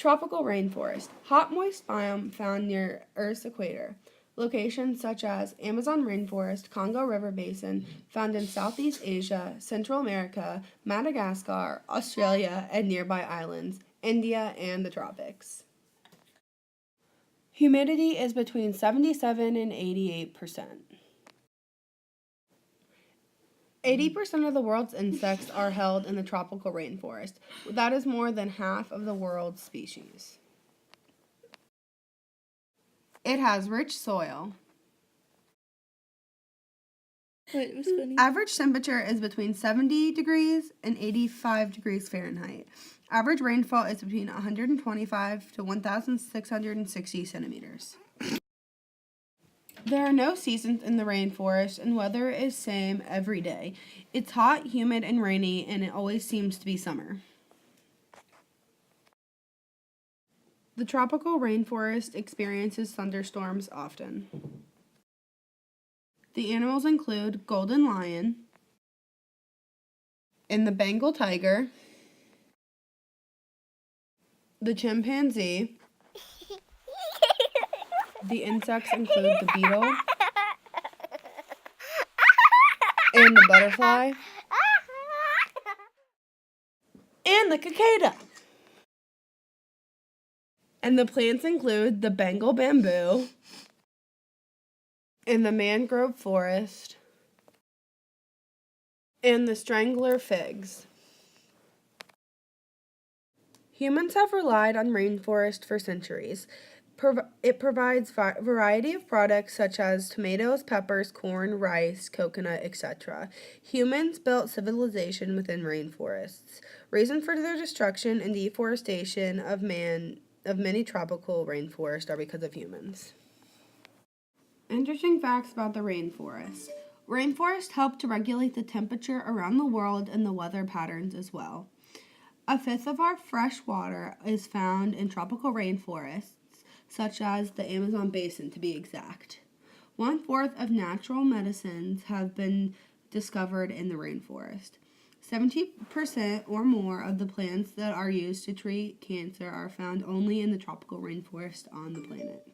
Tropical rainforest, hot moist biome found near Earth's equator. Locations such as Amazon rainforest, Congo River Basin, found in Southeast Asia, Central America, Madagascar, Australia, and nearby islands, India, and the tropics. Humidity is between 77 and 88%. 80% of the world's insects are held in the tropical rainforest. That is more than half of the world's species. It has rich soil. Wait, it was funny. Average temperature is between 70 degrees and 85 degrees Fahrenheit. Average rainfall is between 125 to 1,660 centimeters. There are no seasons in the rainforest, and weather is same every day. It's hot, humid, and rainy, and it always seems to be summer. The tropical rainforest experiences thunderstorms often. The animals include golden lion and the Bengal tiger, the chimpanzee. The insects include the beetle and the butterfly and the cicada. And the plants include the Bengal bamboo and the mangrove forest and the strangler figs. Humans have relied on rainforest for centuries. It provides a variety of products such as tomatoes, peppers, corn, rice, coconut, etc. Humans built civilization within rainforests. Reason for their destruction and deforestation of many tropical rainforests are because of humans. Interesting facts about the rainforest. Rainforests help to regulate the temperature around the world and the weather patterns as well. A fifth of our fresh water is found in tropical rainforests, such as the Amazon basin to be exact. 1/4 of natural medicines have been discovered in the rainforest. 70% or more of the plants that are used to treat cancer are found only in the tropical rainforest on the planet.